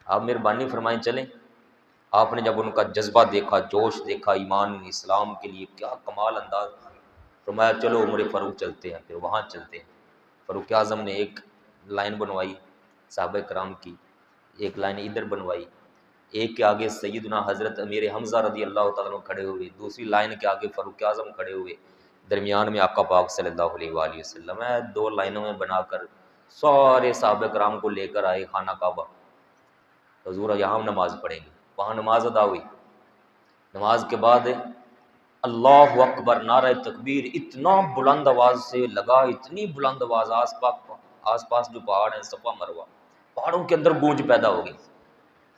آپ مہربانی فرمائیں چلیں۔ آپ نے جب ان کا جذبہ دیکھا، جوش دیکھا ایمان اسلام کے لیے، کیا کمال انداز، فرمایا چلو عمر فاروق چلتے ہیں، پھر وہاں چلتے ہیں۔ فاروق اعظم نے ایک لائن بنوائی صحابہ کرام کی، ایک لائن ادھر بنوائی، ایک کے آگے سیدنا حضرت امیر حمزہ رضی اللہ تعالیٰ عنہ کھڑے ہوئے، دوسری لائن کے آگے فاروق اعظم کھڑے ہوئے، درمیان میں آقا پاک صلی اللہ علیہ وآلہ وسلم ہے۔ دو لائنوں میں بنا کر سارے صحابہ کرام کو لے کر آئے خانہ کعبہ۔ حضور یہاں ہم نماز پڑھیں گے، وہاں نماز ادا ہوئی۔ نماز کے بعد اللہ اکبر نعرہ تکبیر اتنا بلند آواز سے لگا، اتنی بلند آواز، آس پاس جو پہاڑ ہیں صفا مروہ، پہاڑوں کے اندر گونج پیدا ہو گئی۔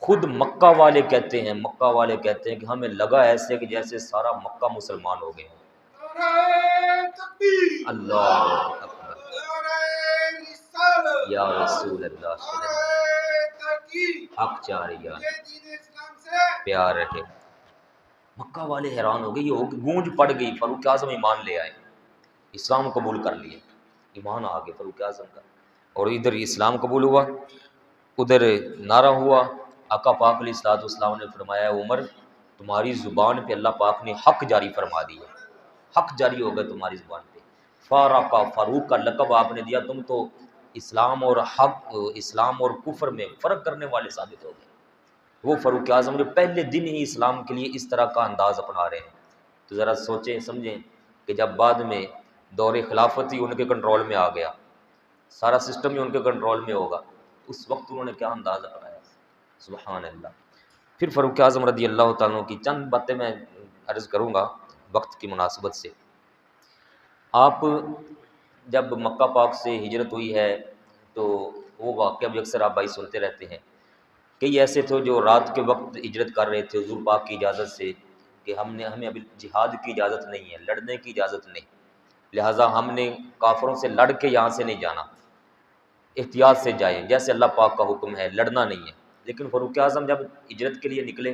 خود مکہ والے کہتے ہیں کہ ہمیں لگا ایسے کہ جیسے سارا مکہ مسلمان ہو گئے۔ اللہ اکبر، یا رسول اللہ صلی اللہ علیہ وسلم، حق چاریان پیار رہے۔ مکہ والے حیران ہو گئے، یہ گونج پڑ گئی، فاروق اعظم ایمان لے آئے، اسلام قبول کر لیے، ایمان آ گئے فاروق اعظم کا۔ اور ادھر اسلام قبول ہوا، ادھر نعرہ ہوا۔ آقا پاک علیہ الصلوۃ والسلام نے فرمایا عمر تمہاری زبان پہ اللہ پاک نے حق جاری فرما دیا، حق جاری ہوگا تمہاری زبان پہ۔ فاروق کا لقب آپ نے دیا، تم تو اسلام اور حق، اسلام اور کفر میں فرق کرنے والے ثابت ہو گئے۔ وہ فاروق اعظم جو پہلے دن ہی اسلام کے لیے اس طرح کا انداز اپنا رہے ہیں، تو ذرا سوچیں سمجھیں کہ جب بعد میں دور خلافت ہی ان کے کنٹرول میں آ گیا، سارا سسٹم ہی ان کے کنٹرول میں ہوگا، اس وقت انہوں نے کیا انداز اپنایا۔ سبحان اللہ۔ پھر فاروق اعظم رضی اللہ تعالیٰ عنہ کی چند باتیں میں عرض کروں گا وقت کی مناسبت سے۔ آپ جب مکہ پاک سے ہجرت ہوئی ہے تو وہ واقعہ بھی اکثر آپ بھائی سنتے رہتے ہیں، کئی ایسے تھے جو رات کے وقت ہجرت کر رہے تھے حضور پاک کی اجازت سے کہ ہمیں ابھی جہاد کی اجازت نہیں ہے، لڑنے کی اجازت نہیں، لہٰذا ہم نے کافروں سے لڑ کے یہاں سے نہیں جانا، احتیاط سے جائیں، جیسے اللہ پاک کا حکم ہے، لڑنا نہیں ہے۔ لیکن فاروق اعظم جب ہجرت کے لیے نکلے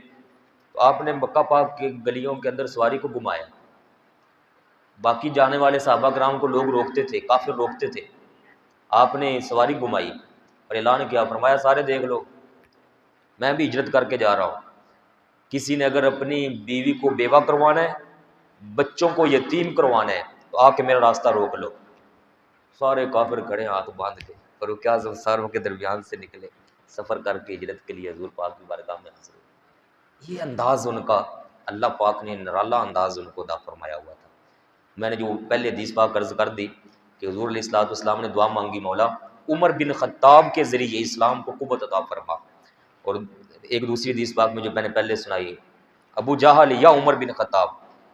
تو آپ نے مکہ پاک کے گلیوں کے اندر سواری کو گھمایا، باقی جانے والے صحابہ کرام کو لوگ روکتے تھے، کافر روکتے تھے، آپ نے سواری گھمائی اور اعلان کیا، فرمایا سارے دیکھ لو میں بھی ہجرت کر کے جا رہا ہوں، کسی نے اگر اپنی بیوی کو بیوہ کروانا ہے، بچوں کو یتیم کروانا ہے تو آ کے میرا راستہ روک لو۔ سارے کافر کھڑے ہاتھ باندھ کے، فاروق اعظم ساروں کے درمیان سے نکلے، سفر کر کے ہجرت کے لیے حضور پاک کی بارگاہ میں حاضر ہوئے۔ یہ انداز ان کا اللہ پاک نے نرالا انداز ان کو عطا فرمایا ہوا تھا۔ میں نے جو پہلے حدیث پاک عرض کر دی کہ حضور علیہ الصلوۃ والسلام نے دعا مانگی، مولا عمر بن خطاب کے ذریعے اسلام کو قوت عطا فرما۔ اور ایک دوسری حدیث پاک میں جو میں نے پہلے سنائی، ابو جہل یا عمر بن خطاب،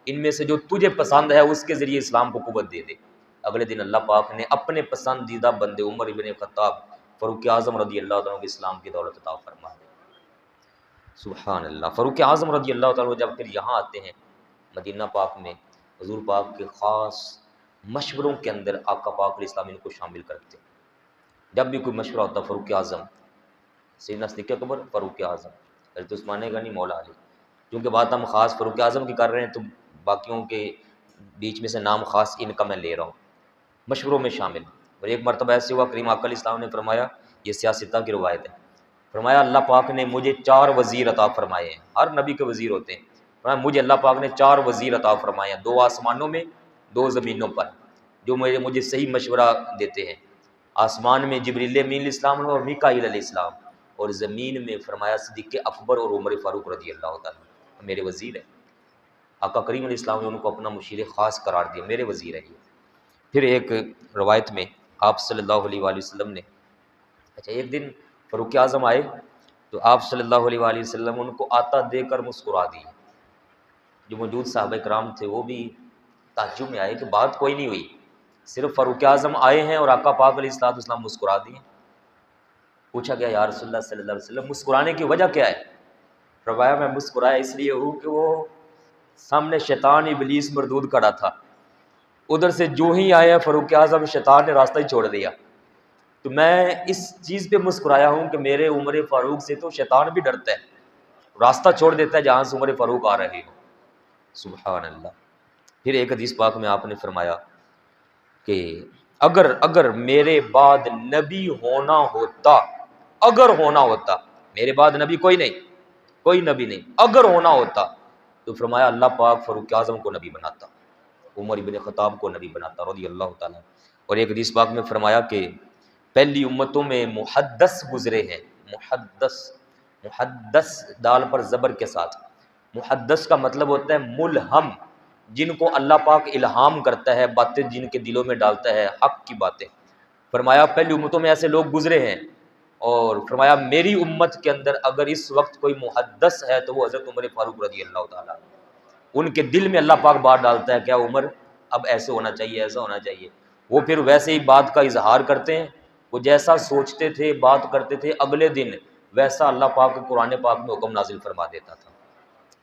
ان میں سے جو تجھے پسند ہے اس کے ذریعے اسلام کو قوت دے دے۔ اگلے دن اللہ پاک نے اپنے پسندیدہ بندے عمر بن خطاب فاروق اعظم رضی اللہ تعالیٰ عنہ کے اسلام کی دولت عطا فرما دی۔ سبحان اللہ۔ فاروق اعظم رضی اللہ تعالیٰ عنہ جب پھر یہاں آتے ہیں مدینہ پاک میں، حضور پاک کے خاص مشوروں کے اندر آقا پاک علیہ السلام ان کو شامل کرتے ہیں۔ جب بھی کوئی مشورہ ہوتا فاروق اعظم، سیدنا صدیق اکبر، فاروق اعظم، حضرت عثمان غنی، مولا علی۔ کیونکہ بات ہم خاص فاروق اعظم کی کر رہے ہیں تو باقیوں کے بیچ میں سے نام خاص ان کا میں لے رہا ہوں، مشوروں میں شامل۔ اور ایک مرتبہ ایسے ہوا، کریم آقا علیہ السلام نے فرمایا، یہ سیاستہ کی روایت ہے، فرمایا اللہ پاک نے مجھے 4 وزیر عطا فرمائے ہیں، ہر نبی کے وزیر ہوتے ہیں، فرمایا مجھے اللہ پاک نے 4 وزیر عطا فرمائے ہیں، 2 آسمانوں میں 2 زمینوں پر، جو مجھے صحیح مشورہ دیتے ہیں۔ آسمان میں جبریل امین علیہ السلام اور میکائیل علیہ السلام، اور زمین میں فرمایا صدیق اکبر اور عمر فاروق رضی اللہ تعالیٰ میرے وزیر ہیں۔ آقا کریم علیہ السلام نے ان کو اپنا مشیر خاص قرار دیا، میرے وزیر ہے یہ۔ پھر ایک روایت میں آپ صلی اللہ علیہ وآلہ وسلم نے، ایک دن فاروق اعظم آئے تو آپ صلی اللہ علیہ وآلہ وسلم ان کو آتا دے کر مسکرا دیے۔ جو موجود صحابہ کرام تھے وہ بھی تعجب میں آئے کہ بات کوئی نہیں ہوئی، صرف فاروق اعظم آئے ہیں اور آقا پاک علیہ الصلوۃ والسلام مسکرا دیے۔ پوچھا گیا یا رسول اللہ صلی اللہ علیہ وسلم مسکرانے کی وجہ کیا ہے؟ فرمایا میں مسکرایا اس لیے ہوں کہ وہ سامنے شیطان ابلیس مردود کھڑا تھا، ادھر سے جو ہی آیا فاروق اعظم، شیطان نے راستہ ہی چھوڑ دیا، تو میں اس چیز پہ مسکرایا ہوں کہ میرے عمر فاروق سے تو شیطان بھی ڈرتا ہے، راستہ چھوڑ دیتا ہے جہاں سے عمر فاروق آ رہے ہو۔ سبحان اللہ۔ پھر ایک حدیث پاک میں آپ نے فرمایا کہ اگر میرے بعد نبی ہونا ہوتا، اگر ہونا ہوتا، میرے بعد نبی کوئی نہیں، کوئی نبی نہیں۔ اگر ہونا ہوتا تو فرمایا اللہ پاک فاروق اعظم کو نبی بناتا، عمر بن خطاب کو نبی بناتا رضی اللہ تعالیٰ۔ اور ایک حدیث پاک میں فرمایا کہ پہلی امتوں میں محدث گزرے ہیں، محدث، محدث دال پر زبر کے ساتھ، محدث کا مطلب ہوتا ہے ملہم، جن کو اللہ پاک الہام کرتا ہے، باتیں جن کے دلوں میں ڈالتا ہے، حق کی باتیں۔ فرمایا پہلی امتوں میں ایسے لوگ گزرے ہیں، اور فرمایا میری امت کے اندر اگر اس وقت کوئی محدث ہے تو وہ حضرت عمر فاروق رضی اللہ تعالیٰ، ان کے دل میں اللہ پاک بات ڈالتا ہے، کیا عمر اب ایسے ہونا چاہیے، ایسا ہونا چاہیے، وہ پھر ویسے ہی بات کا اظہار کرتے ہیں، وہ جیسا سوچتے تھے بات کرتے تھے، اگلے دن ویسا اللہ پاک قرآن پاک میں حکم نازل فرما دیتا تھا۔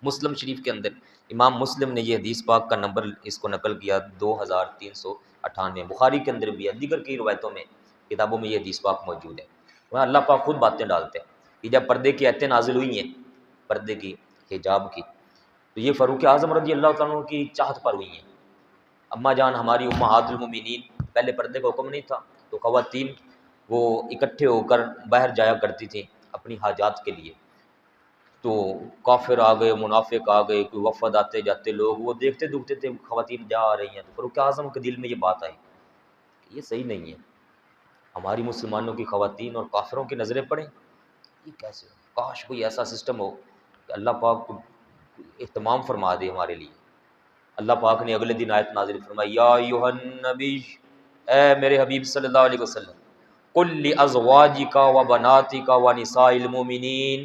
مسلم شریف کے اندر امام مسلم نے یہ حدیث پاک کا نمبر اس کو نقل کیا 2398، بخاری کے اندر بھی ہے، دیگر کئی روایتوں میں کتابوں میں یہ حدیث پاک موجود ہے۔ وہاں اللہ پاک خود باتیں ڈالتے ہیں کہ جب پردے کی آیتیں نازل ہوئی ہیں، پردے کی، حجاب کی، تو یہ فاروق اعظم رضی اللہ تعالیٰ عنہ کی چاہت پر ہوئی ہیں۔ اماں جان ہماری امہات المومنین، پہلے پردے کا حکم نہیں تھا تو خواتین وہ اکٹھے ہو کر باہر جایا کرتی تھیں اپنی حاجات کے لیے، تو کافر آ گئے، منافق آ گئے، کوئی وفد آتے جاتے لوگ وہ دیکھتے دکھتے تھے خواتین جا آ رہی ہیں، تو فاروق اعظم کے دل میں یہ بات آئی کہ یہ صحیح نہیں ہے، ہماری مسلمانوں کی خواتین اور کافروں کی نظریں پڑیں، یہ کیسے ہو؟ کاش کوئی ایسا سسٹم ہو کہ اللہ پاک کو اہتمام فرما دے ہمارے لیے۔ اللہ پاک نے اگلے دن آیت نازل فرمائی، یا ایھا النبی، اے میرے حبیب صلی اللہ علیہ وسلم، قل لازواجک وبناتک ونساء المؤمنین،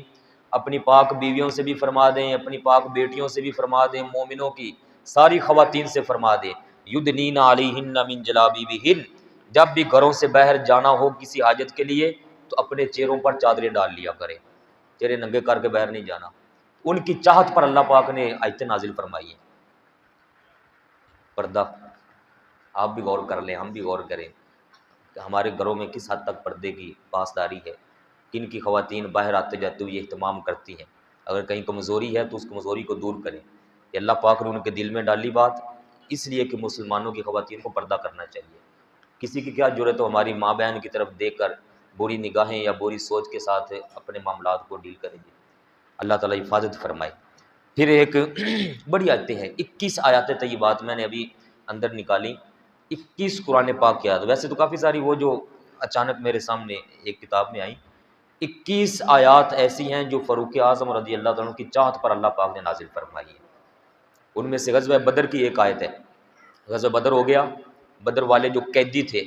اپنی پاک بیویوں سے بھی فرما دیں، اپنی پاک بیٹیوں سے بھی فرما دیں، مومنوں کی ساری خواتین سے فرما دیں، یدنین علیہن من جلابیبہن، جب بھی گھروں سے باہر جانا ہو کسی حاجت کے لیے تو اپنے چہروں پر چادریں ڈال لیا کریں، چہرے ننگے کر کے باہر نہیں جانا۔ ان کی چاہت پر اللہ پاک نے آیتیں نازل فرمائی ہیں۔ پردہ، آپ بھی غور کر لیں، ہم بھی غور کریں کہ ہمارے گھروں میں کس حد تک پردے کی پاسداری ہے، کن کی خواتین باہر آتے جاتے ہوئے اہتمام کرتی ہیں، اگر کہیں کمزوری ہے تو اس کمزوری کو دور کریں۔ کہ اللہ پاک نے ان کے دل میں ڈالی بات اس لیے کہ مسلمانوں کی خواتین کو پردہ کرنا چاہیے۔ کسی کی کیا ضرورت ہو ہماری ماں بہن کی طرف دیکھ کر بری نگاہیں یا بری سوچ کے ساتھ اپنے معاملات کو ڈیل کریں گے۔ اللہ تعالیٰ حفاظت فرمائے۔ پھر ایک بڑی آیتیں ہیں، 21 آیات طیبات میں نے ابھی اندر نکالی، 21 قرآن پاک کی آیات، ویسے تو کافی ساری وہ جو اچانک میرے سامنے ایک کتاب میں آئیں، 21 آیات ایسی ہیں جو فاروق اعظم رضی اللہ تعالیٰ عنہ کی چاہت پر اللہ پاک نے نازل فرمائی ہے۔ ان میں سے غزوہ بدر کی ایک آیت ہے، غزوہ بدر ہو گیا، بدر والے جو قیدی تھے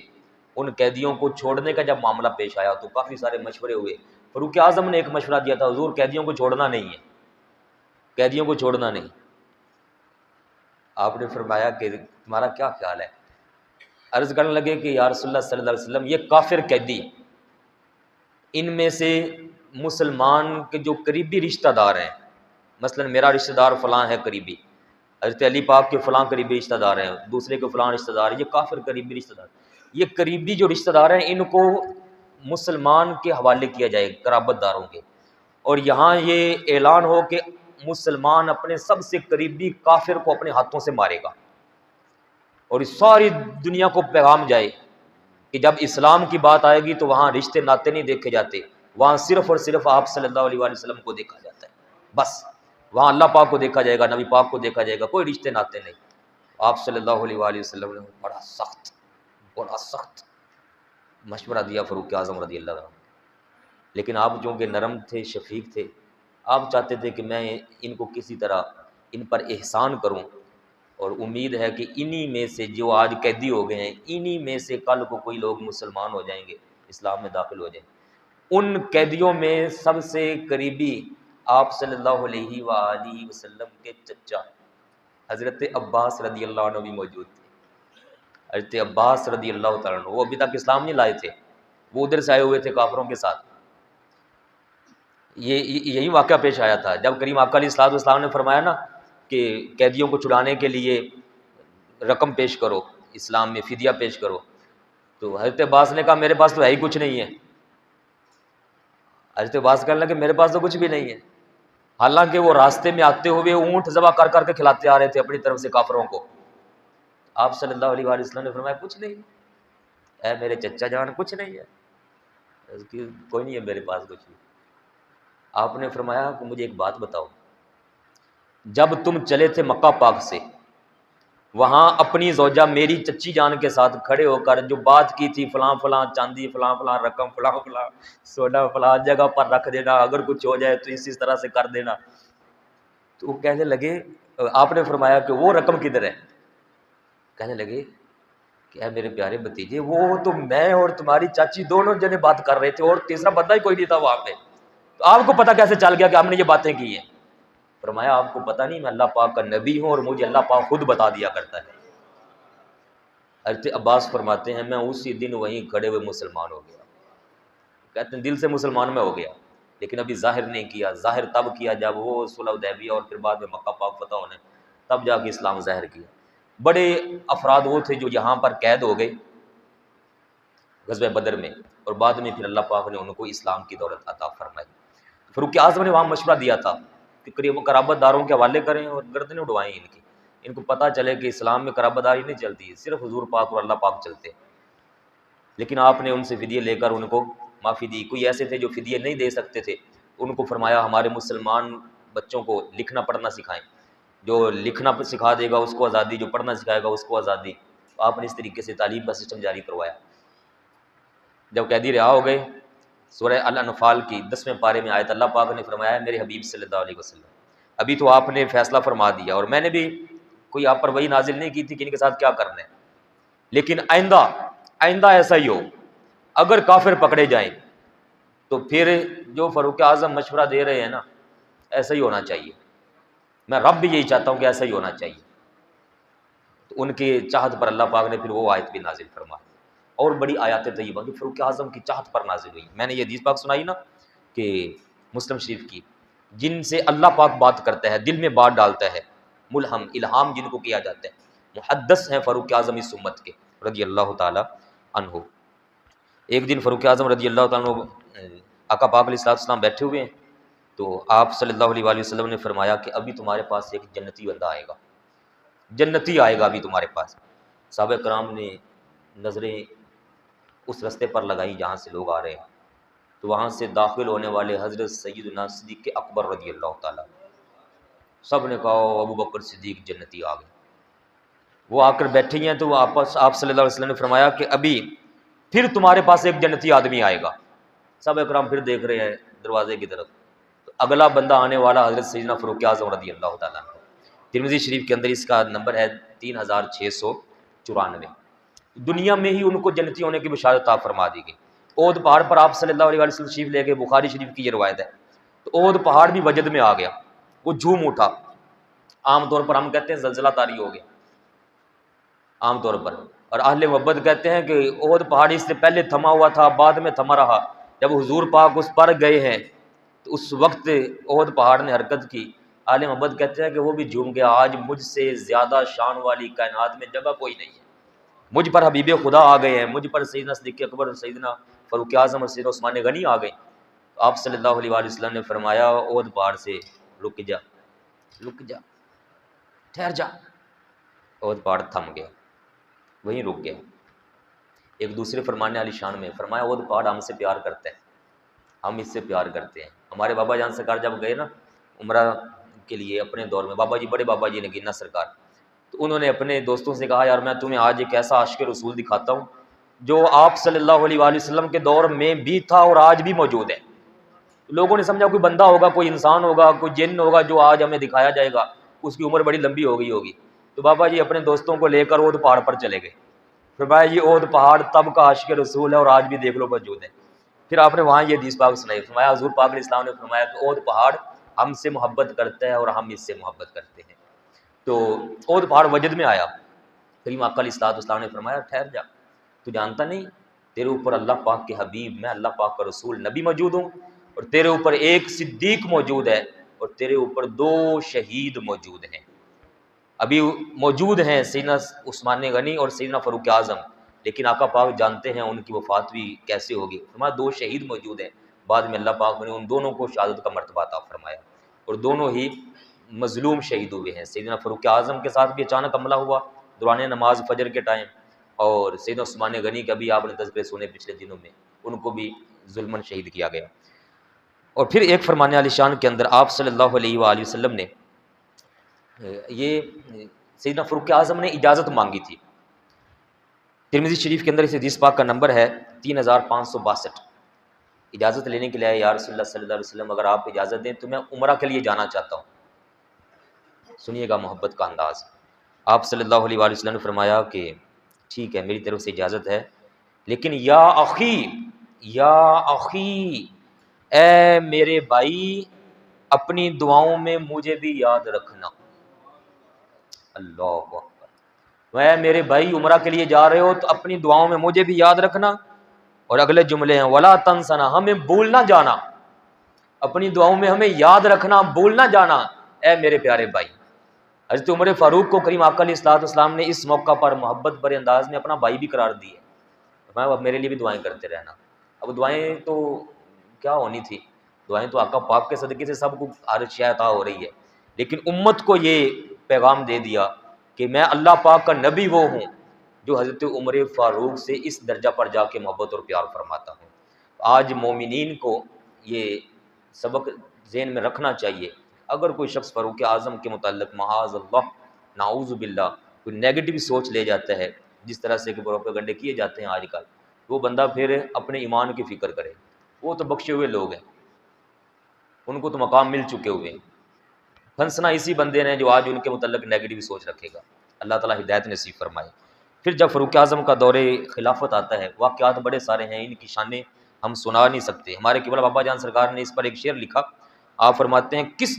ان قیدیوں کو چھوڑنے کا جب معاملہ پیش آیا تو کافی سارے مشورے ہوئے، فاروق اعظم نے ایک مشورہ دیا تھا، حضور قیدیوں کو چھوڑنا نہیں ہے، قیدیوں کو چھوڑنا نہیں۔ آپ نے فرمایا کہ تمہارا کیا خیال ہے؟ عرض کرنے لگے کہ یا رسول اللہ صلی اللہ علیہ وسلم، یہ کافر قیدی، ان میں سے مسلمان کے جو قریبی رشتہ دار ہیں، مثلا میرا رشتہ دار فلاں ہے قریبی، حضرت علی پاک کے فلاں قریبی رشتہ دار ہیں، دوسرے کے فلاں رشتہ دار ہیں، یہ کافر قریبی رشتہ دار، یہ قریبی جو رشتہ دار ہیں ان کو مسلمان کے حوالے کیا جائے، قرابت داروں کے، اور یہاں یہ اعلان ہو کہ مسلمان اپنے سب سے قریبی کافر کو اپنے ہاتھوں سے مارے گا، اور اس ساری دنیا کو پیغام جائے کہ جب اسلام کی بات آئے گی تو وہاں رشتے ناتے نہیں دیکھے جاتے، وہاں صرف اور صرف آپ صلی اللہ علیہ وآلہ وسلم کو دیکھا جاتا ہے، بس وہاں اللہ پاک کو دیکھا جائے گا، نبی پاک کو دیکھا جائے گا، کوئی رشتے ناتے نہیں۔ آپ صلی اللہ علیہ وآلہ وسلم نے بڑا سخت مشورہ دیا فاروق اعظم رضی اللہ عنہ، لیکن آپ چونکہ نرم تھے، شفیق تھے، آپ چاہتے تھے کہ میں ان کو کسی طرح ان پر احسان کروں، اور امید ہے کہ انہی میں سے جو آج قیدی ہو گئے ہیں انہی میں سے کل کو کوئی لوگ مسلمان ہو جائیں گے، اسلام میں داخل ہو جائیں گے۔ ان قیدیوں میں سب سے قریبی آپ صلی اللہ علیہ وآلہ وسلم کے چچا حضرت عباس رضی اللہ عنہ بھی موجود تھے۔ حضرت عباس رضی اللہ تعالیٰ عنہ وہ ابھی تک اسلام نہیں لائے تھے، وہ ادھر سے آئے ہوئے تھے کافروں کے ساتھ۔ یہی واقعہ پیش آیا تھا جب کریم آقا علیہ الصلوۃ والسلام نے فرمایا نا کہ قیدیوں کو چھڑانے کے لیے رقم پیش کرو، اسلام میں فدیہ پیش کرو، تو حضرت عباس نے کہا میرے پاس تو ہے ہی کچھ نہیں ہے۔ حضرت عباس کہنے لگے میرے پاس تو کچھ بھی نہیں ہے، حالانکہ وہ راستے میں آتے ہوئے اونٹ ذبح کر کر کے کھلاتے آ رہے تھے اپنی طرف سے کافروں کو۔ آپ صلی اللہ علیہ وآلہ وسلم نے فرمایا کچھ نہیں، اے میرے چچا جان کچھ نہیں ہے، کوئی نہیں ہے میرے پاس کچھ بھی۔ آپ نے فرمایا کہ مجھے ایک بات بتاؤ، جب تم چلے تھے مکہ پاک سے، وہاں اپنی زوجہ میری چچی جان کے ساتھ کھڑے ہو کر جو بات کی تھی، فلاں فلاں چاندی، فلاں فلاں رقم، فلاں فلاں سونا فلاں جگہ پر رکھ دینا، اگر کچھ ہو جائے تو اسی طرح سے کر دینا، تو وہ کہنے لگے، آپ نے فرمایا کہ وہ رقم کدھر ہے؟ کہنے لگے کہ اے میرے پیارے بھتیجے، وہ تو میں اور تمہاری چاچی دونوں جنے بات کر رہے تھے اور تیسرا بندہ ہی کوئی نہیں تھا وہاں پہ، تو آپ کو پتہ کیسے چل گیا کہ ہم نے یہ باتیں کی ہیں؟ فرمایا آپ کو پتہ نہیں، میں اللہ پاک کا نبی ہوں اور مجھے اللہ پاک خود بتا دیا کرتا ہے۔ حضرت عباس فرماتے ہیں میں اسی دن وہیں کھڑے ہوئے مسلمان ہو گیا، کہتے ہیں دل سے مسلمان میں ہو گیا، لیکن ابھی ظاہر نہیں کیا، ظاہر تب کیا جب وہ صلح حدیبیہ اور پھر بعد میں مکہ پاک فتح ہونے، تب جا کے اسلام ظاہر کیا۔ بڑے افراد وہ تھے جو یہاں پر قید ہو گئے غزوہ بدر میں، اور بعد میں پھر اللہ پاک نے ان کو اسلام کی دولت عطا فرمائی۔ فاروق اعظم نے وہاں مشورہ دیا تھا کہ قریب قرابت داروں کے حوالے کریں اور گردنیں اڑوائیں ان کی، ان کو پتہ چلے کہ اسلام میں قرابت داری نہیں چلتی، صرف حضور پاک اور اللہ پاک چلتے ہیں۔ لیکن آپ نے ان سے فدیے لے کر ان کو معافی دی۔ کوئی ایسے تھے جو فدیے نہیں دے سکتے تھے، ان کو فرمایا ہمارے مسلمان بچوں کو لکھنا پڑھنا سکھائیں، جو لکھنا سکھا دے گا اس کو آزادی، جو پڑھنا سکھائے گا اس کو آزادی۔ آپ نے اس طریقے سے تعلیم کا سسٹم جاری کروایا۔ جب قیدی رہا ہو گئے، سورہ الانفال کی 10ویں پارے میں آیت اللہ پاک نے فرمایا میرے حبیب صلی اللہ علیہ وسلم، ابھی تو آپ نے فیصلہ فرما دیا اور میں نے بھی کوئی آپ پر وحی نازل نہیں کی تھی کہ ان کے ساتھ کیا کرنا ہے، لیکن آئندہ ایسا ہی ہو، اگر کافر پکڑے جائیں تو پھر جو فاروق اعظم مشورہ دے رہے ہیں نا، ایسا ہی ہونا چاہیے، میں رب بھی یہی چاہتا ہوں کہ ایسا ہی ہونا چاہیے۔ تو ان کی چاہت پر اللہ پاک نے پھر وہ آیت بھی نازل فرمائی، اور بڑی آیات طیبہ جو فاروق اعظم کی چاہت پر نازل ہوئی۔ میں نے یہ حدیث پاک سنائی نا کہ مسلم شریف کی، جن سے اللہ پاک بات کرتا ہے، دل میں بات ڈالتا ہے، ملہم الہام جن کو کیا جاتا ہے، محدث ہیں فاروق اعظم اس امت کے رضی اللہ تعالی عنہ۔ ایک دن فاروق اعظم رضی اللہ تعالیٰ عنہ آقا پاک علیہ السلام بیٹھے ہوئے ہیں، تو آپ صلی اللہ علیہ وآلہ وسلم نے فرمایا کہ ابھی تمہارے پاس ایک جنتی بندہ آئے گا، جنتی آئے گا ابھی تمہارے پاس۔ صحابہ کرام نے نظریں اس رستے پر لگائی جہاں سے لوگ آ رہے ہیں، تو وہاں سے داخل ہونے والے حضرت سیدنا صدیق اکبر رضی اللہ تعالیٰ، سب نے کہا ابو بکر صدیق جنتی آ گئے۔ وہ آ کر بیٹھے ہیں تو آپ صلی اللہ علیہ وسلم نے فرمایا کہ ابھی پھر تمہارے پاس ایک جنتی آدمی آئے گا۔ صحابہ اکرام پھر دیکھ رہے ہیں دروازے کی طرف، تو اگلا بندہ آنے والا حضرت سیدنا فاروق اعظم رضی اللہ تعالیٰ عنہ۔ ترمذی شریف کے اندر اس کا نمبر ہے 3694۔ دنیا میں ہی ان کو جنتی ہونے کی بشارت عطا فرما دی گئی۔ احد پہاڑ پر آپ صلی اللہ علیہ وسلم شریف لے گئے، بخاری شریف کی یہ روایت ہے، تو احد پہاڑ بھی وجد میں آ گیا، وہ جھوم اٹھا۔ عام طور پر ہم کہتے ہیں زلزلہ طاری ہو گیا عام طور پر، اور اہل محبت کہتے ہیں کہ احد پہاڑ اس سے پہلے تھما ہوا تھا، بعد میں تھما رہا، جب حضور پاک اس پر گئے ہیں تو اس وقت احد پہاڑ نے حرکت کی۔ اہل محبت کہتے ہیں کہ وہ بھی جھوم گیا، آج مجھ سے زیادہ شان والی کائنات میں جگہ کوئی نہیں ہے، مجھ پر حبیب خدا آ گئے ہیں، مجھ پر سیدنا صدیق اکبر اور سیدنا فاروق اعظم اور سیدنا عثمان غنی آ گئے۔ تو آپ صلی اللہ علیہ وآلہ وسلم نے فرمایا احد پہاڑ سے رک جا، رک جا، ٹھہر جا۔ احد پہاڑ تھم گیا، وہیں رک گیا۔ ایک دوسرے فرمانے علی شان میں فرمایا احد پہاڑ ہم سے پیار کرتا ہے، ہم اس سے پیار کرتے ہیں۔ ہمارے بابا جان سرکار جب گئے نا عمرہ کے لیے اپنے دور میں، بابا جی بڑے بابا جی نگینہ سرکار، تو انہوں نے اپنے دوستوں سے کہا یار میں تمہیں آج ایک ایسا عاشق رسول دکھاتا ہوں جو آپ صلی اللہ علیہ وآلہ وسلم کے دور میں بھی تھا اور آج بھی موجود ہے۔ لوگوں نے سمجھا کوئی بندہ ہوگا، کوئی انسان ہوگا، کوئی جن ہوگا جو آج ہمیں دکھایا جائے گا، اس کی عمر بڑی لمبی ہو گئی ہوگی۔ تو بابا جی اپنے دوستوں کو لے کر احد پہاڑ پر چلے گئے، فرمایا یہ احد پہاڑ تب کا عاشق رسول ہے اور آج بھی دیکھ لو موجود ہے۔ پھر آپ نے وہاں یہ حدیث پاک سنائی، فرمایا حضور پاک علیہ السلام نے فرمایا کہ احد پہاڑ ہم سے محبت کرتا ہے اور ہم اس سے محبت کرتے ہیں۔ تو احد پہاڑ وجد میں آیا، کریم آقا علیہ السلام نے فرمایا ٹھہر جا، تو جانتا نہیں تیرے اوپر اللہ پاک کے حبیب میں اللہ پاک کا رسول نبی موجود ہوں، اور تیرے اوپر ایک صدیق موجود ہے، اور تیرے اوپر 2 شہید موجود ہیں، ابھی موجود ہیں سیدنا عثمان غنی اور سیدنا فاروق اعظم، لیکن آقا پاک جانتے ہیں ان کی وفات بھی کیسے ہوگی۔ فرمایا 2 شہید موجود ہیں، بعد میں اللہ پاک نے ان دونوں کو شہادت کا مرتبہ عطا فرمایا، اور دونوں ہی مظلوم شہید ہوئے ہیں۔ سیدنا فاروق اعظم کے ساتھ بھی اچانک حملہ ہوا دوران نماز فجر کے ٹائم، اور سیدنا عثمان غنی کا بھی آپ نے تذکرے سنے پچھلے دنوں میں، ان کو بھی ظلماً شہید کیا گیا۔ اور پھر ایک فرمان عالی شان کے اندر آپ صلی اللہ علیہ وآلہ وسلم نے یہ سیدنا فاروق اعظم نے اجازت مانگی تھی. ترمذی شریف کے اندر اس حدیث پاک کا نمبر ہے 3562. اجازت لینے کے لیے آئے، یا رسول اللہ صلی اللہ علیہ وسلم اگر آپ اجازت دیں تو میں عمرہ کے لیے جانا چاہتا ہوں. سنیے گا محبت کا انداز. آپ صلی اللہ علیہ وآلہ وسلم نے فرمایا کہ ٹھیک ہے، میری طرف سے اجازت ہے، لیکن یا اخی اے میرے بھائی، اپنی دعاؤں میں مجھے بھی یاد رکھنا. اللہ اکبر. اے میرے بھائی، عمرہ کے لیے جا رہے ہو تو اپنی دعاؤں میں مجھے بھی یاد رکھنا. اور اگلے جملے ہیں ولا تنسنا، ہمیں بھول نہ جانا، اپنی دعاؤں میں ہمیں یاد رکھنا، بھول نہ جانا اے میرے پیارے بھائی. حضرت عمر فاروق کو کریم آقا علیہ الصلوۃ والسلام نے اس موقع پر محبت بھرے انداز میں اپنا بھائی بھی قرار دی ہے. اب میرے لیے بھی دعائیں کرتے رہنا. اب دعائیں تو کیا ہونی تھی، دعائیں تو آقا پاک کے صدقے سے سب کو ہر شے عطا ہو رہی ہے، لیکن امت کو یہ پیغام دے دیا کہ میں اللہ پاک کا نبی وہ ہوں جو حضرت عمر فاروق سے اس درجہ پر جا کے محبت اور پیار فرماتا ہوں. آج مومنین کو یہ سبق ذہن میں رکھنا چاہیے. اگر کوئی شخص فاروق اعظم کے متعلق معاذ اللہ نعوذ باللہ کوئی نیگیٹو سوچ لے جاتا ہے، جس طرح سے کہ پروپیگنڈے کیے جاتے ہیں آج کل، وہ بندہ پھر اپنے ایمان کی فکر کرے. وہ تو بخشے ہوئے لوگ ہیں، ان کو تو مقام مل چکے ہوئے ہیں. پھنسنا اسی بندے نے جو آج ان کے متعلق نیگیٹو سوچ رکھے گا. اللہ تعالیٰ ہدایت نصیب فرمائے. پھر جب فاروق اعظم کا دور خلافت آتا ہے، واقعات بڑے سارے ہیں، ان کی شانیں ہم سنا نہیں سکتے. ہمارے قبلہ بابا جان سرکار نے اس پر ایک شعر لکھا. آپ فرماتے ہیں کس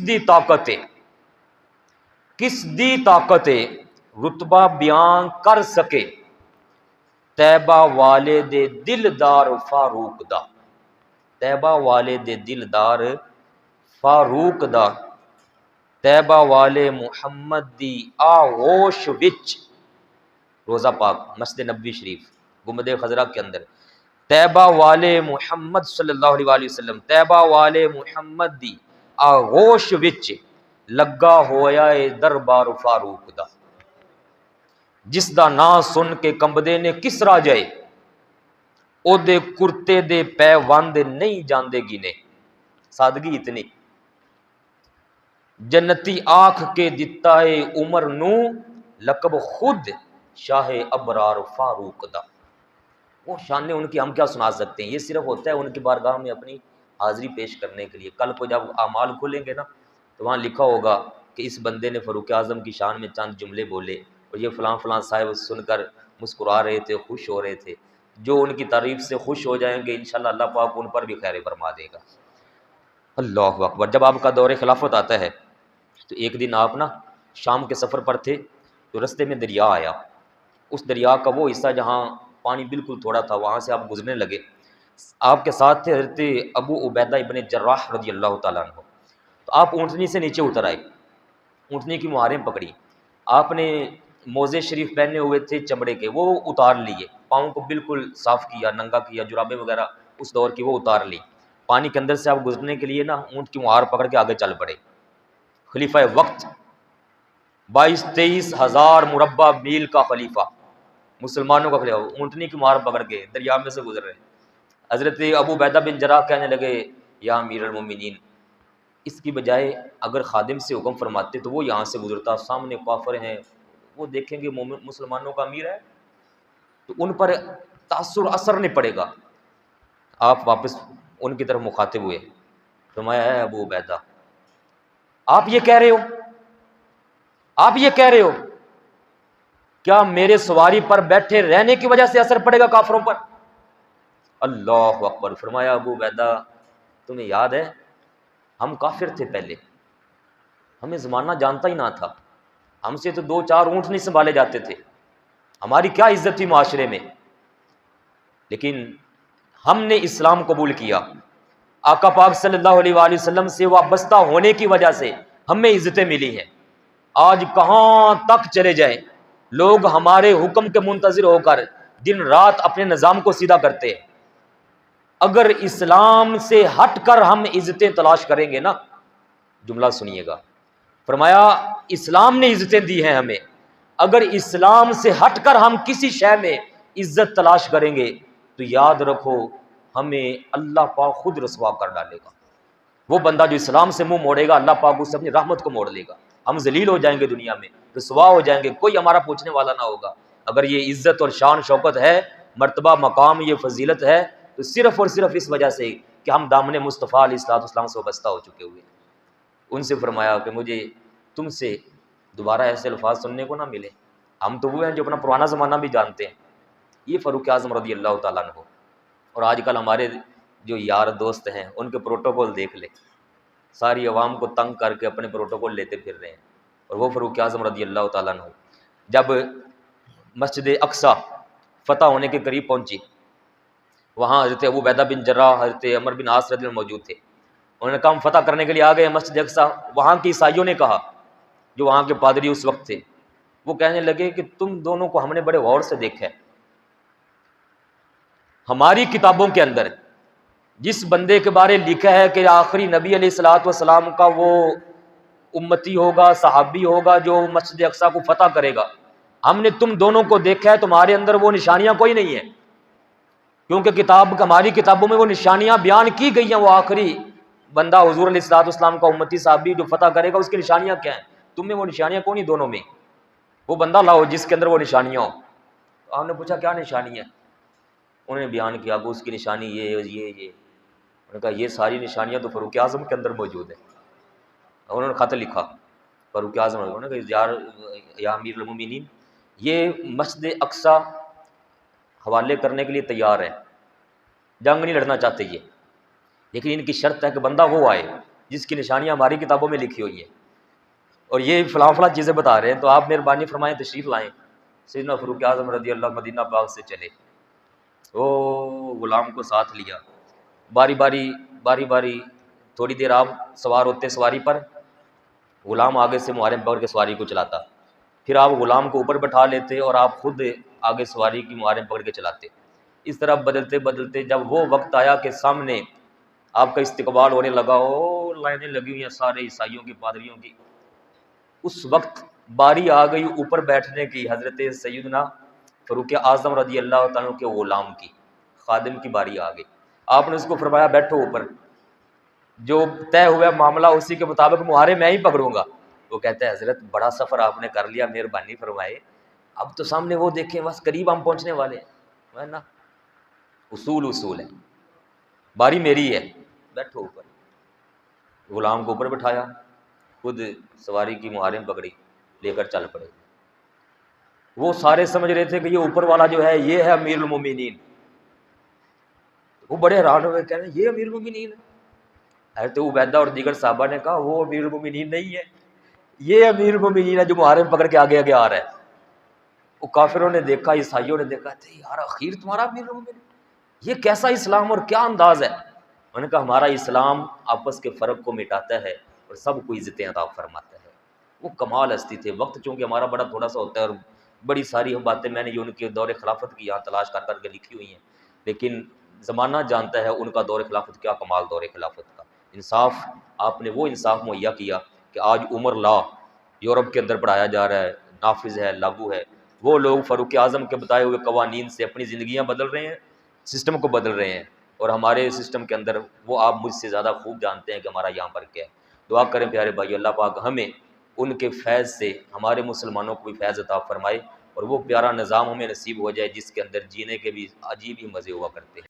دی طاقت رتبہ بیان کر سکے، طیبہ والد دلدار فاروق دا. طیبہ والد دلدار فاروق دا، طیبہ والے محمد دی آغوش وچ. روزہ پاک مسجد نبوی شریف گنبد خضرا کے اندر، طیبہ والے محمد صلی اللہ علیہ وآلہ وسلم، طیبہ والے محمد دی آغوش وچ لگا ہویا اے دربار فاروق دا. جس دا نام سن کے کمبدے نے کسرا جائے، او دے کرتے دے پیوند نہیں جاندے گینے. سادگی اتنی. جنتی آنکھ کے دتا ہے عمر نو، لقب خود شاہ ابرار فاروق دا. وہ شانیں ان کی ہم کیا سنا سکتے ہیں، یہ صرف ہوتا ہے ان کی بارگاہ میں اپنی حاضری پیش کرنے کے لیے. کل کو جب اعمال کھولیں گے نا تو وہاں لکھا ہوگا کہ اس بندے نے فاروق اعظم کی شان میں چند جملے بولے اور یہ فلاں فلاں صاحب سن کر مسکرا رہے تھے، خوش ہو رہے تھے. جو ان کی تعریف سے خوش ہو جائیں گے انشاءاللہ اللہ پاک ان پر بھی خیر فرما دے گا. اللہ اکبر. جب آپ کا دور خلافت آتا ہے تو ایک دن آپ نا شام کے سفر پر تھے تو رستے میں دریا آیا. اس دریا کا وہ حصہ جہاں پانی بالکل تھوڑا تھا وہاں سے آپ گزرنے لگے. آپ کے ساتھ تھے حضرت ابو عبیدہ ابن جراح رضی اللہ تعالیٰ عنہ. تو آپ اونٹنی سے نیچے اتر آئے، اونٹنی کی مہاریں پکڑی. آپ نے موزے شریف پہنے ہوئے تھے چمڑے کے، وہ اتار لیے. پاؤں کو بالکل صاف کیا، ننگا کیا، جرابیں وغیرہ اس دور کی وہ اتار لی. پانی کے اندر سے آپ گزرنے کے لیے نا اونٹ کی مہار پکڑ کے آگے چل پڑے. خلیفہ وقت 22-23 ہزار مربع میل کا خلیفہ، مسلمانوں کا خلیفہ، اونٹنی کی مہار پکڑ کے دریا میں سے گزر رہے. حضرت ابو عبیدہ بن جراح کہنے لگے یا امیر المومنین، اس کی بجائے اگر خادم سے حکم فرماتے تو وہ یہاں سے گزرتا. سامنے کافر ہیں، وہ دیکھیں گے مسلمانوں کا امیر ہے تو ان پر تاثر اثر نہیں پڑے گا. آپ واپس ان کی طرف مخاطب ہوئے، فرمایا ہے ابو عبیدہ آپ یہ کہہ رہے ہو کیا میرے سواری پر بیٹھے رہنے کی وجہ سے اثر پڑے گا کافروں پر؟ اللہ اکبر. فرمایا ابو عبیدہ تمہیں یاد ہے ہم کافر تھے پہلے، ہمیں زمانہ جانتا ہی نہ تھا، ہم سے تو 2-4 اونٹ نہیں سنبھالے جاتے تھے، ہماری کیا عزت تھی معاشرے میں. لیکن ہم نے اسلام قبول کیا، آقا پاک صلی اللہ علیہ وآلہ وسلم سے وابستہ ہونے کی وجہ سے ہمیں عزتیں ملی ہیں. آج کہاں تک چلے جائیں لوگ ہمارے حکم کے منتظر ہو کر دن رات اپنے نظام کو سیدھا کرتے ہیں. اگر اسلام سے ہٹ کر ہم عزتیں تلاش کریں گے نا، جملہ سنیے گا، فرمایا اسلام نے عزتیں دی ہیں ہمیں، اگر اسلام سے ہٹ کر ہم کسی شے میں عزت تلاش کریں گے تو یاد رکھو ہمیں اللہ پاک خود رسوا کر ڈالے گا. وہ بندہ جو اسلام سے منہ موڑے گا، اللہ پاک اسے اپنی رحمت کو موڑ لے گا، ہم ذلیل ہو جائیں گے دنیا میں، رسوا ہو جائیں گے، کوئی ہمارا پوچھنے والا نہ ہوگا۔ اگر یہ عزت اور شان شوکت ہے، مرتبہ مقام، یہ فضیلت ہے، تو صرف اور صرف اس وجہ سے کہ ہم دامن مصطفیٰ علیہ الصلوۃ والسلام سے وابستہ ہو چکے ہوئے۔ ان سے فرمایا کہ مجھے تم سے دوبارہ ایسے الفاظ سننے کو نہ ملے، ہم تو وہ ہیں جو اپنا پرانا زمانہ بھی جانتے ہیں۔ یہ فاروق اعظم رضی اللہ تعالیٰ عنہ۔ اور آج کل ہمارے جو یار دوست ہیں ان کے پروٹوکول دیکھ لیں، ساری عوام کو تنگ کر کے اپنے پروٹوکول لیتے پھر رہے ہیں، اور وہ فاروق اعظم رضی اللہ تعالیٰ عنہ جب مسجد اقصیٰ فتح ہونے کے قریب پہنچی، وہاں حضرت ابو عبیدہ بن جراح، حضرت عمر بن عاص رضی اللہ موجود تھے، انہوں نے کہا ہم فتح کرنے کے لیے آ گئے مسجد اقصیٰ۔ وہاں کے عیسائیوں نے کہا، جو وہاں کے پادری اس وقت تھے، وہ کہنے لگے کہ تم دونوں کو ہم نے بڑے غور سے دیکھا ہے، ہماری کتابوں کے اندر جس بندے کے بارے لکھا ہے کہ آخری نبی علیہ الصلوۃ والسلام کا وہ امتی ہوگا، صحابی ہوگا جو مسجد اقصیٰ کو فتح کرے گا، ہم نے تم دونوں کو دیکھا ہے، تمہارے اندر وہ نشانیاں کوئی نہیں ہیں، کیونکہ ہماری کتابوں میں وہ نشانیاں بیان کی گئی ہیں، وہ آخری بندہ حضور علیہ الصلوۃ والسلام کا امتی صحابی جو فتح کرے گا اس کی نشانیاں کیا ہیں، تم میں وہ نشانیاں کون نہیں دونوں میں، وہ بندہ لاؤ جس کے اندر وہ نشانیاں ہوں۔ تو آپ نے پوچھا کیا نشانی ہے، انہوں نے بیان کیا کہ اس کی نشانی یہ انہوں نے کہا یہ ساری نشانیاں تو فاروق اعظم کے اندر موجود ہیں۔ انہوں نے خط لکھا فاروق اعظم، انہوں نے کہا یا امیر المومنین، یہ مسجد اقصیٰ حوالے کرنے کے لیے تیار ہے، جنگ نہیں لڑنا چاہتے یہ، لیکن ان کی شرط ہے کہ بندہ وہ آئے جس کی نشانیاں ہماری کتابوں میں لکھی ہوئی ہیں، اور یہ فلاں فلاں چیزیں بتا رہے ہیں، تو آپ مہربانی فرمائیں تشریف لائیں۔ سیدنا فاروق اعظم رضی اللہ مدینہ پاک سے چلے، وہ غلام کو ساتھ لیا، باری باری تھوڑی دیر آپ سوار ہوتے سواری پر، غلام آگے سے محرم پکڑ کے سواری کو چلاتا، پھر آپ غلام کو اوپر بٹھا لیتے اور آپ خود آگے سواری کی محرم پکڑ کے چلاتے۔ اس طرح بدلتے بدلتے جب وہ وقت آیا کہ سامنے آپ کا استقبال ہونے لگا، لائنیں لگی ہوئی ہیں سارے عیسائیوں کی، پادریوں کی، اس وقت باری آ گئی اوپر بیٹھنے کی حضرت سیدنا فاروق اعظم رضی اللہ تعالیٰ کے غلام کی، خادم کی باری آ گئی۔ آپ نے اس کو فرمایا بیٹھو اوپر، جو طے ہوا معاملہ اسی کے مطابق مہارے میں ہی پکڑوں گا۔ وہ کہتا ہے حضرت بڑا سفر آپ نے کر لیا، مہربانی فرمائے، اب تو سامنے وہ دیکھیں، بس قریب ہم پہنچنے والے ہیں، ہے نا، اصول ہے، باری میری ہے، بیٹھو اوپر۔ غلام کو اوپر بٹھایا، خود سواری کی مہاریں پکڑی، لے کر چل پڑے۔ وہ سارے سمجھ رہے تھے کہ یہ اوپر والا جو ہے یہ ہے امیر المومنین، وہ بڑے حیران ہوئے، کہہ رہے ہیں یہ امیر المومنین ہے۔ حضرت عبیدہ اور دیگر صحابہ نے کہا وہ امیر المومنین نہیں ہے، یہ امیر المومنین ہے جو محارم پکڑ کے آگے آگے آ رہا ہے۔ وہ کافروں نے دیکھا، عیسائیوں نے دیکھا، تھے یار اخیر تمہارا امیر المومنین، یہ کیسا اسلام اور کیا انداز ہے۔ انہوں نے کہا ہمارا اسلام آپس کے فرق کو مٹاتا ہے اور سب کو عزتیں عطا فرماتا ہے۔ وہ کمال ہستی تھے۔ وقت چونکہ ہمارا بڑا تھوڑا سا ہوتا ہے اور بڑی ساری باتیں میں نے جو ان کے دور خلافت کی یہاں تلاش کر کر کے لکھی ہوئی ہیں، لیکن زمانہ جانتا ہے ان کا دور خلافت کیا کمال دور خلافت کا۔ انصاف، آپ نے وہ انصاف مہیا کیا کہ آج عمر لا یورپ کے اندر پڑھایا جا رہا ہے، نافذ ہے، لاگو ہے۔ وہ لوگ فاروق اعظم کے بتائے ہوئے قوانین سے اپنی زندگیاں بدل رہے ہیں، سسٹم کو بدل رہے ہیں، اور ہمارے سسٹم کے اندر وہ آپ مجھ سے زیادہ خوب جانتے ہیں کہ ہمارا یہاں پر کیا ہے۔ دعا کریں پیارے بھائی اللہ پاک ہمیں ان کے فیض سے ہمارے مسلمانوں کو بھی فیض عطا فرمائے، اور وہ پیارا نظام ہمیں نصیب ہو جائے جس کے اندر جینے کے بھی عجیب ہی مزے ہوا کرتے ہیں۔